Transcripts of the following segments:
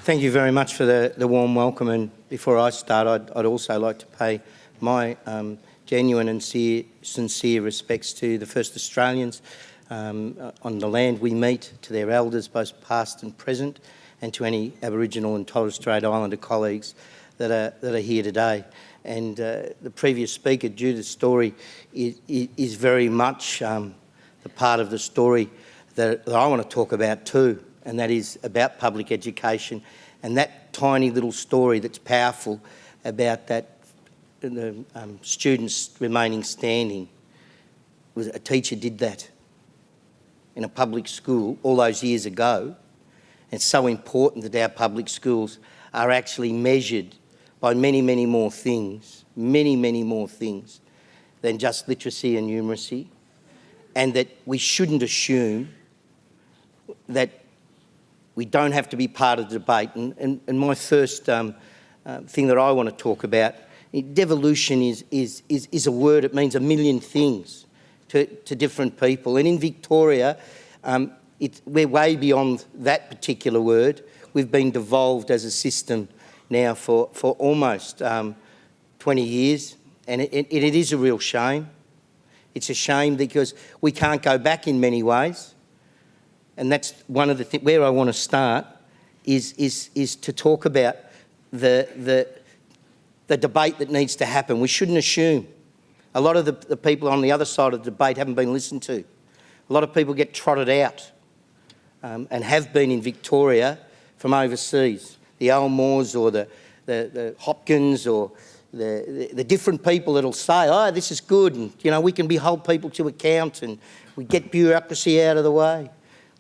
Thank you very much for the warm welcome, and before I start I'd also like to pay my genuine and sincere respects to the First Australians on the land we meet, to their elders both past and present, and to any Aboriginal and Torres Strait Islander colleagues that are here today. And the previous speaker, Judith's story, is very much the part of the story that I want to talk about too, and that is about public education and that tiny little story that's powerful about that the students remaining standing. A teacher did that in a public school all those years ago. It's so important that our public schools are actually measured by many, many more things than just literacy and numeracy, and that we shouldn't assume that we don't have to be part of the debate. And my first thing that I want to talk about, devolution is a word. It means a million things to different people. And in Victoria, we're way beyond that particular word. We've been devolved as a system now for almost 20 years, and it is a real shame. It's a shame because we can't go back in many ways. And that's one of the things where I want to start is to talk about the debate that needs to happen. We shouldn't assume. A lot of the people on the other side of the debate haven't been listened to. A lot of people get trotted out and have been in Victoria from overseas. The Elmores or the Hopkins or the different people that'll say, oh, this is good, and we can hold people to account and we get bureaucracy out of the way.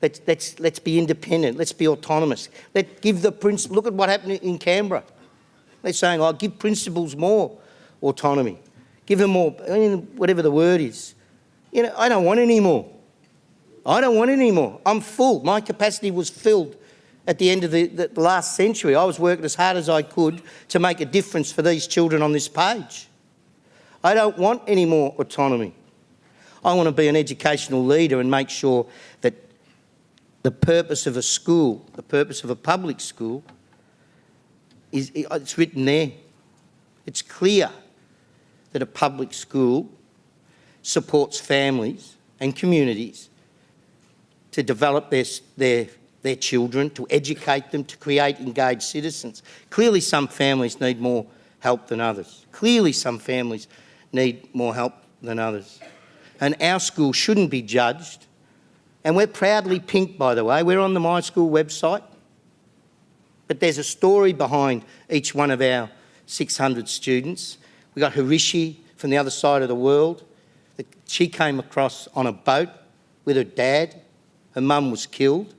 Let's be independent. Let's be autonomous. Look at what happened in Canberra. They're saying, oh, give principals more autonomy. Give them more, whatever the word is. I don't want any more. I don't want any more. I'm full. My capacity was filled at the end of the last century. I was working as hard as I could to make a difference for these children on this page. I don't want any more autonomy. I want to be an educational leader and make sure that the purpose of a school, the purpose of a public school, it's written there. It's clear that a public school supports families and communities to develop their children, to educate them, to create engaged citizens. Clearly some families need more help than others. Clearly some families need more help than others. And our school shouldn't be judged. And we're proudly pink, by the way. We're on the My School website. But there's a story behind each one of our 600 students. We got Harishi from the other side of the world. She came across on a boat with her dad. Her mum was killed.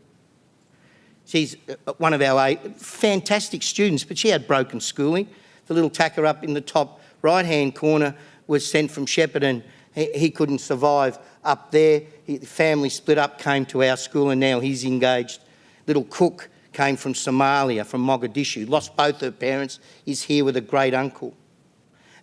She's one of our 8 fantastic students, but she had broken schooling. The little tacker up in the top right-hand corner was sent from Shepparton. He couldn't survive up there. The family split up, came to our school, and now he's engaged. Little Cook came from Somalia, from Mogadishu, lost both her parents, is here with a great uncle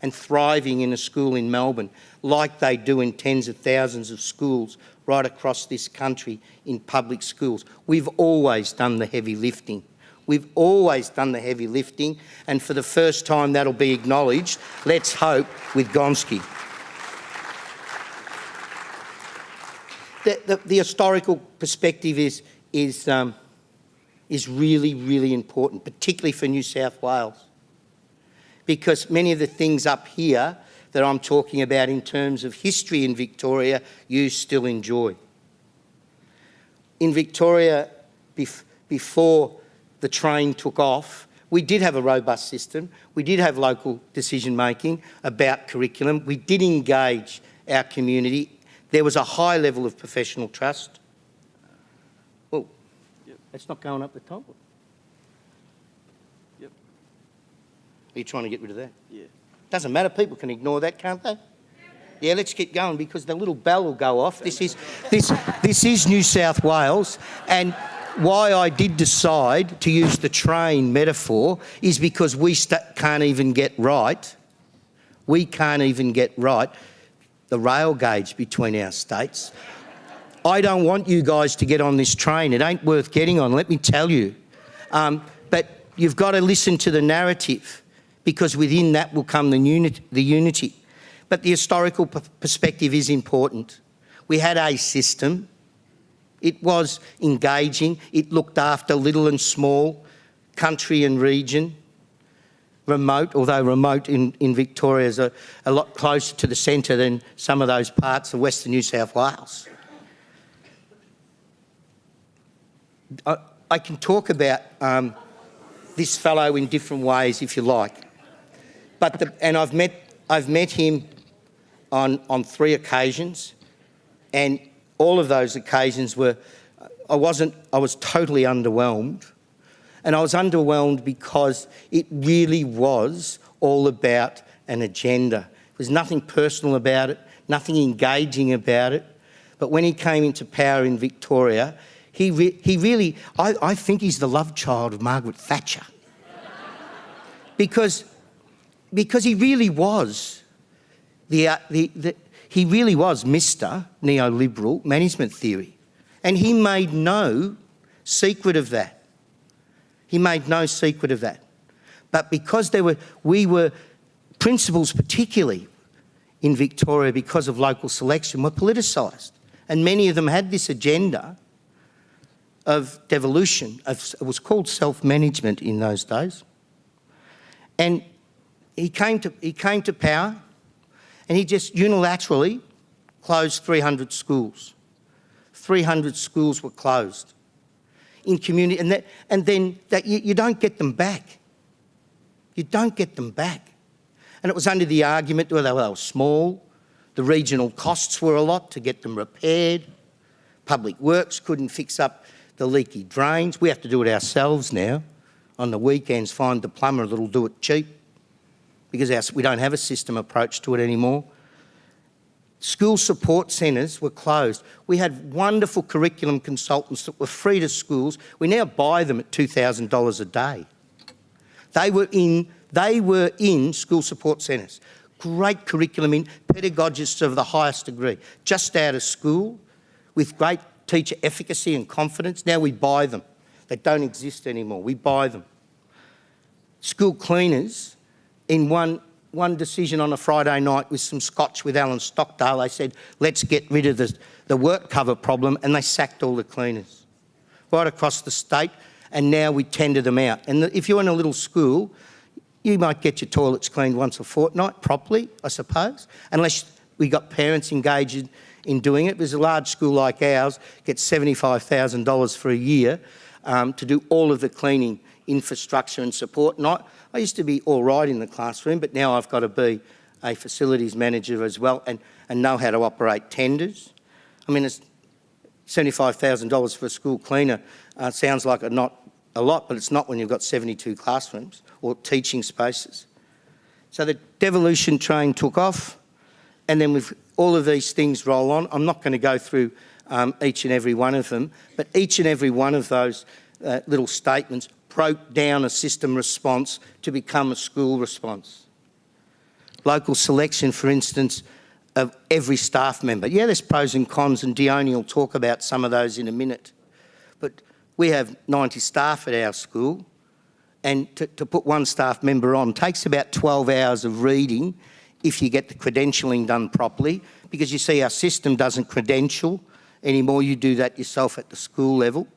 and thriving in a school in Melbourne, like they do in tens of thousands of schools right across this country in public schools. We've always done the heavy lifting. We've always done the heavy lifting, and for the first time that'll be acknowledged, let's hope, with Gonski. The historical perspective is really, really important, particularly for New South Wales, because many of the things up here that I'm talking about in terms of history in Victoria, you still enjoy. In Victoria, before the train took off, we did have a robust system. We did have local decision-making about curriculum. We did engage our community. There was a high level of professional trust. Oh, yep. That's not going up the top. Yep. Are you trying to get rid of that? Yeah. Doesn't matter, people can ignore that, can't they? Yeah, let's get going because the little bell will go off. This is New South Wales, and why I did decide to use the train metaphor is because we can't even get right. We can't even get right the rail gauge between our states. I don't want you guys to get on this train. It ain't worth getting on, let me tell you. But But you've got to listen to the narrative, because within that will come the unity. But the historical perspective is important. We had a system. It was engaging. It looked after little and small, country and region, remote, although remote in Victoria is a lot closer to the centre than some of those parts of Western New South Wales. I can talk about this fellow in different ways if you like, and I've met him on 3 occasions, and all of those occasions were, I was totally underwhelmed. And I was underwhelmed because it really was all about an agenda. There was nothing personal about it, nothing engaging about it. But when he came into power in Victoria, he really, I think he's the love child of Margaret Thatcher. because he really was he really was Mr. Neoliberal management theory. And he made no secret of that. He made no secret of that. But because we were principals, particularly in Victoria, because of local selection, were politicised. And many of them had this agenda of devolution. It was called self-management in those days. And he came to power, and he just unilaterally closed 300 schools. 300 schools were closed in community, and then you don't get them back. You don't get them back. And it was under the argument, well, they were small, the regional costs were a lot to get them repaired, Public Works couldn't fix up the leaky drains. We have to do it ourselves now. On the weekends, find the plumber that'll do it cheap, because we don't have a system approach to it anymore. School support centres were closed. We had wonderful curriculum consultants that were free to schools. We now buy them at $2,000 a day. They were in school support centres. Great curriculum, in pedagogists of the highest degree, just out of school, with great teacher efficacy and confidence. Now we buy them. They don't exist anymore. We buy them. School cleaners, in one decision on a Friday night with some scotch with Alan Stockdale, they said, let's get rid of the work cover problem, and they sacked all the cleaners right across the state, and now we tender them out. And if you're in a little school, you might get your toilets cleaned once a fortnight properly, I suppose, unless we got parents engaged in doing it. Because a large school like ours gets $75,000 for a year to do all of the cleaning infrastructure and support. And I used to be all right in the classroom, but now I've got to be a facilities manager as well and know how to operate tenders. I mean, it's $75,000 for a school cleaner sounds like not a lot, but it's not when you've got 72 classrooms or teaching spaces. So the devolution train took off, and then with all of these things roll on. I'm not going to go through each and every one of them, but each and every one of those little statements broke down a system response to become a school response. Local selection, for instance, of every staff member. Yeah, there's pros and cons, and Dione will talk about some of those in a minute. But we have 90 staff at our school, and to put one staff member on takes about 12 hours of reading if you get the credentialing done properly, because you see our system doesn't credential anymore. You do that yourself at the school level.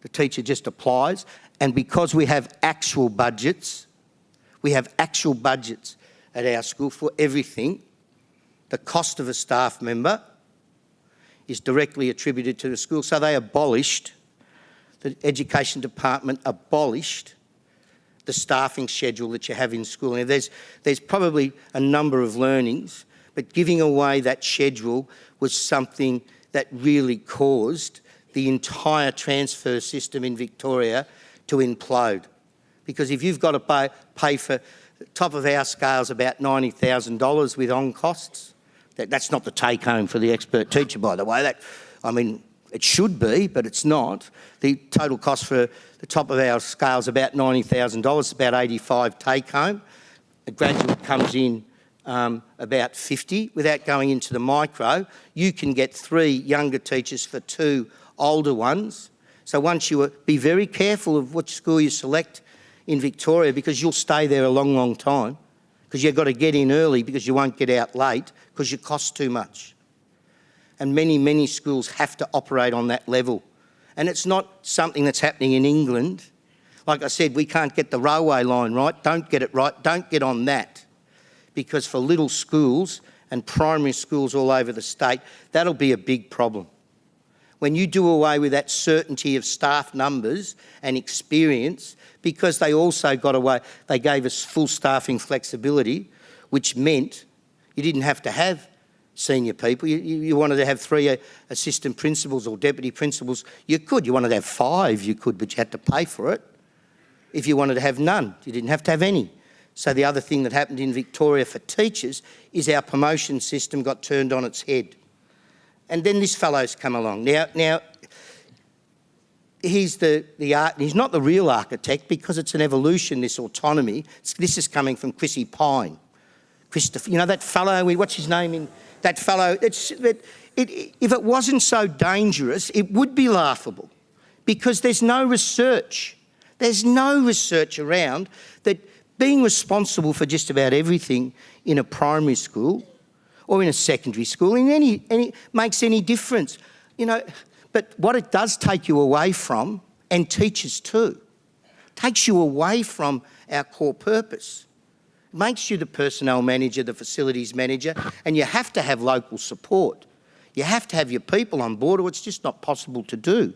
The teacher just applies. And because we have actual budgets at our school for everything, the cost of a staff member is directly attributed to the school. So they abolished, the Education Department abolished the staffing schedule that you have in school. Now, there's probably a number of learnings, but giving away that schedule was something that really caused the entire transfer system in Victoria to implode. Because if you've got to pay for, top of our scale's about $90,000 with on costs. That's not the take home for the expert teacher, by the way. It should be, but it's not. The total cost for the top of our scale is about $90,000, about $85,000 take home. A graduate comes in about $50,000. Without going into the micro, you can get 3 younger teachers for 2 older ones So be very careful of which school you select in Victoria, because you'll stay there a long, long time, because you've got to get in early because you won't get out late because you cost too much. And many, many schools have to operate on that level. And it's not something that's happening in England. Like I said, we can't get the railway line right. Don't get it right. Don't get on that. Because for little schools and primary schools all over the state, that'll be a big problem. When you do away with that certainty of staff numbers and experience, because they also got away, they gave us full staffing flexibility, which meant you didn't have to have senior people. You wanted to have 3 assistant principals or deputy principals, you could. You wanted to have 5, you could, but you had to pay for it. If you wanted to have none, you didn't have to have any. So the other thing that happened in Victoria for teachers is our promotion system got turned on its head. And then this fellow's come along. Now he's he's not the real architect, because it's an evolution, this autonomy. This is coming from Chrissy Pine. Christopher, you know that fellow, what's his name? That fellow, if it wasn't so dangerous, it would be laughable, because there's no research. There's no research around that being responsible for just about everything in a primary school or in a secondary school in any makes any difference. You know, but what it does take you away from, and teachers too, takes you away from our core purpose. It makes you the personnel manager, the facilities manager, and you have to have local support. You have to have your people on board, or it's just not possible to do.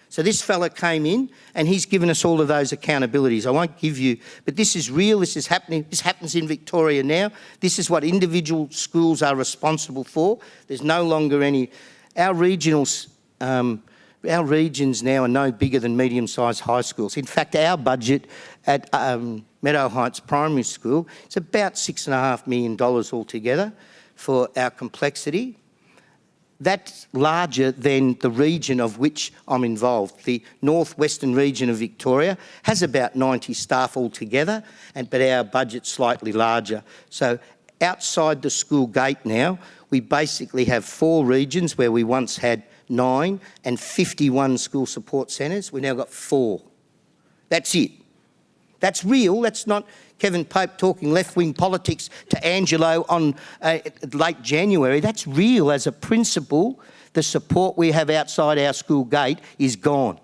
So this fella came in and he's given us all of those accountabilities. I won't give you, but this is real, this is happening, this happens in Victoria now. This is what individual schools are responsible for. There's no longer any, our regions now are no bigger than medium-sized high schools. In fact, our budget at Meadow Heights Primary School is about $6.5 million altogether for our complexity. That's larger than the region of which I'm involved. The northwestern region of Victoria has about 90 staff altogether, but our budget's slightly larger. So outside the school gate now, we basically have 4 regions where we once had 9 and 51 school support centres. We've now got 4. That's it. That's real. That's not Kevin Pope talking left-wing politics to Angelo on late January. That's real. As a principle, the support we have outside our school gate is gone.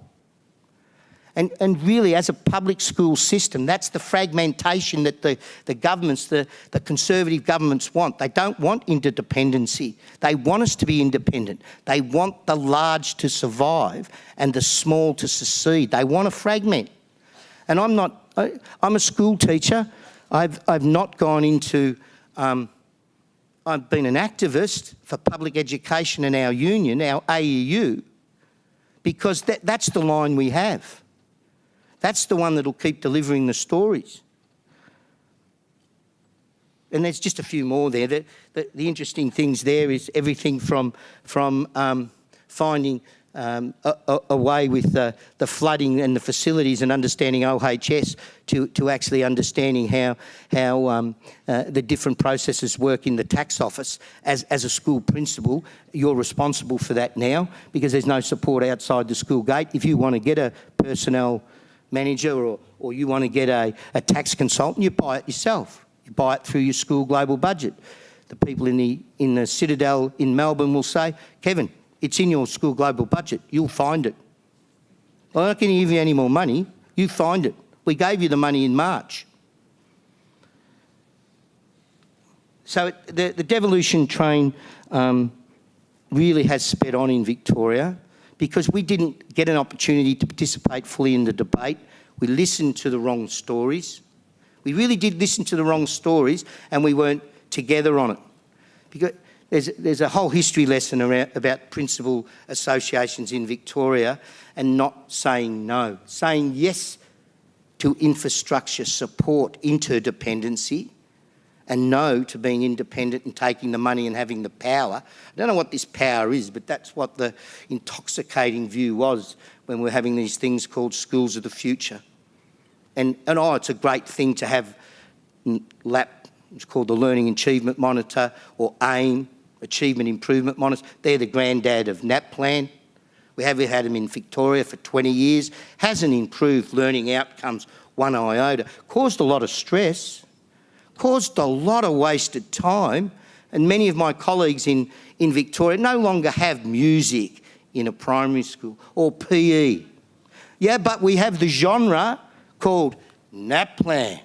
And really, as a public school system, that's the fragmentation that the governments, the Conservative governments want. They don't want interdependency. They want us to be independent. They want the large to survive and the small to secede. They want to fragment. And I'm a school teacher. I've not gone into, I've been an activist for public education in our union, our AEU, because that's the line we have. That's the one that'll keep delivering the stories. And there's just a few more there. The interesting things there is everything from finding a way with the flooding and the facilities and understanding OHS to actually understanding how the different processes work in the tax office. As a school principal, you're responsible for that now, because there's no support outside the school gate. If you want to get a personnel manager or you want to get a tax consultant, you buy it yourself. You buy it through your school global budget. The people in the Citadel in Melbourne will say, Kevin, it's in your school global budget. You'll find it. I'm not going to give you any more money. You find it. We gave you the money in March. So the devolution train really has sped on in Victoria, because we didn't get an opportunity to participate fully in the debate. We listened to the wrong stories. We really did listen to the wrong stories, and we weren't together on it. Because there's a whole history lesson about principal associations in Victoria and not saying no. Saying yes to infrastructure support, interdependency, and no to being independent and taking the money and having the power. I don't know what this power is, but that's what the intoxicating view was when we're having these things called schools of the future. And it's a great thing to have LAP, it's called the Learning Achievement Monitor, or AIM, Achievement Improvement Monitor. They're the granddad of NAPLAN. We have had them in Victoria for 20 years. Hasn't improved learning outcomes one iota. Caused a lot of stress. Caused a lot of wasted time. And many of my colleagues in Victoria no longer have music in a primary school or PE. Yeah, but we have the genre called NAPLAN.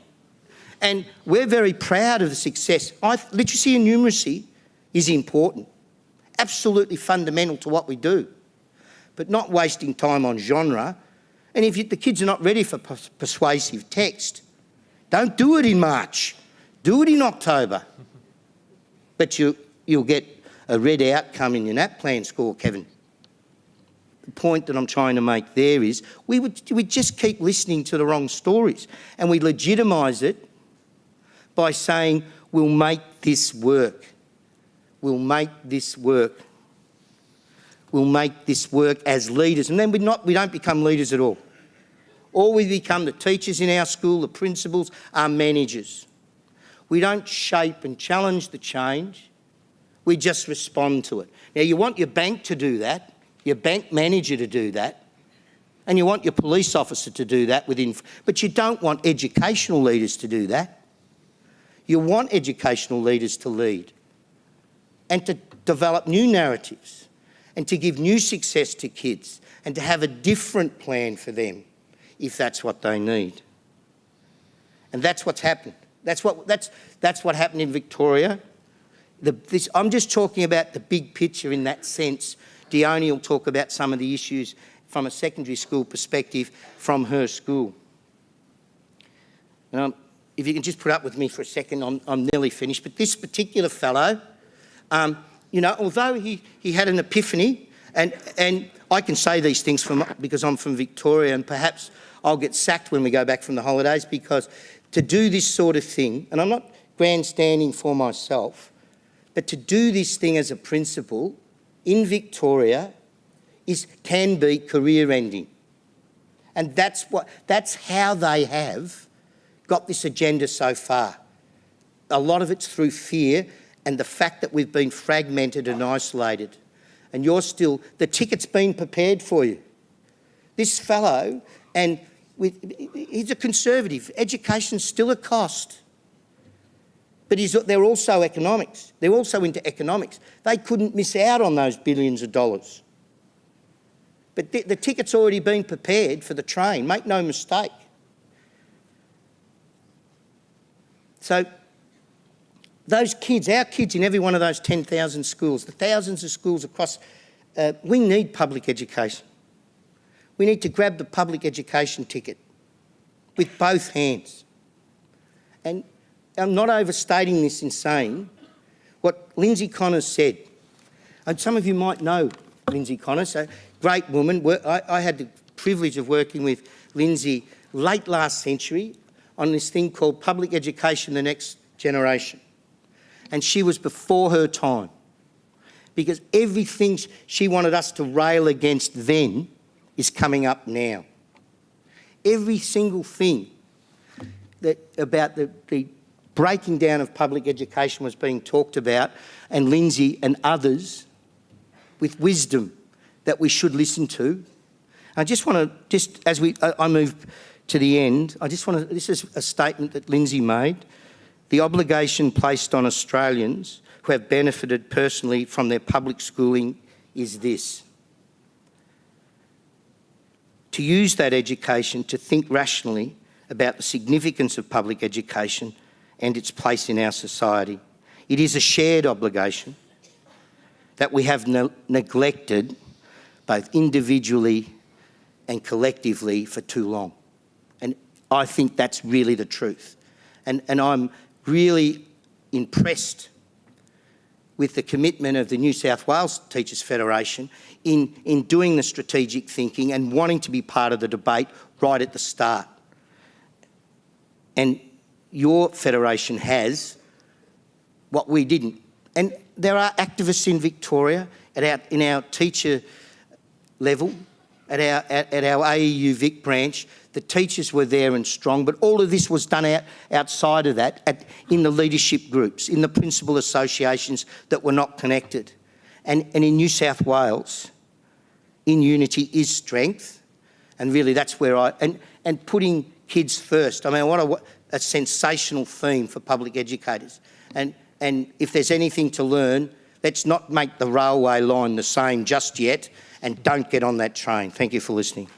And we're very proud of the success. Literacy and numeracy is important, absolutely fundamental to what we do, but not wasting time on genre. And if the kids are not ready for persuasive text, don't do it in March. Do it in October. But you'll get a red outcome in your NAPLAN score, Kevin. The point that I'm trying to make there is we just keep listening to the wrong stories, and we legitimise it by saying we'll make this work. We'll make this work. We'll make this work as leaders, and then we don't become leaders at all. Or we become the teachers in our school, the principals, our managers. We don't shape and challenge the change. We just respond to it. Now, you want your bank to do that, your bank manager to do that, and you want your police officer to do that but you don't want educational leaders to do that. You want educational leaders to lead and to develop new narratives and to give new success to kids and to have a different plan for them if that's what they need. And that's what's happened. That's what happened in Victoria. I'm just talking about the big picture in that sense. Dione will talk about some of the issues from a secondary school perspective from her school. If you can just put up with me for a second, I'm nearly finished. But this particular fellow, although he had an epiphany, and I can say these things because I'm from Victoria, and perhaps I'll get sacked when we go back from the holidays, because to do this sort of thing, and I'm not grandstanding for myself, but to do this thing as a principal in Victoria can be career-ending. And that's how they have got this agenda so far. A lot of it's through fear and the fact that we've been fragmented and isolated. And the ticket's been prepared for you. This fellow, he's a conservative. Education's still a cost. But they're also economics. They're also into economics. They couldn't miss out on those billions of dollars. But the ticket's already been prepared for the train. Make no mistake. So those kids, our kids in every one of those 10,000 schools, the thousands of schools across, we need public education. We need to grab the public education ticket with both hands. And I'm not overstating this in saying what Lindsay Connors said. And some of you might know Lindsay Connors, a great woman. I had the privilege of working with Lindsay late last century on this thing called Public Education, the Next Generation. And she was before her time, because everything she wanted us to rail against then is coming up now. Every single thing about the breaking down of public education was being talked about, and Lindsay and others with wisdom that we should listen to. I just want to, as I move to the end, this is a statement that Lindsay made. The obligation placed on Australians who have benefited personally from their public schooling is this: to use that education to think rationally about the significance of public education and its place in our society. It is a shared obligation that we have neglected both individually and collectively for too long. And I think that's really the truth. And I'm really impressed with the commitment of the New South Wales Teachers Federation in doing the strategic thinking and wanting to be part of the debate right at the start. And your federation has what we didn't. And there are activists in Victoria in our teacher level, at our AEU Vic branch. The teachers were there and strong, but all of this was done outside of that, in the leadership groups, in the principal associations that were not connected. And in New South Wales, in unity is strength. And really that's where and putting kids first. I mean, what a sensational theme for public educators. And if there's anything to learn, let's not make the railway line the same just yet, and don't get on that train. Thank you for listening.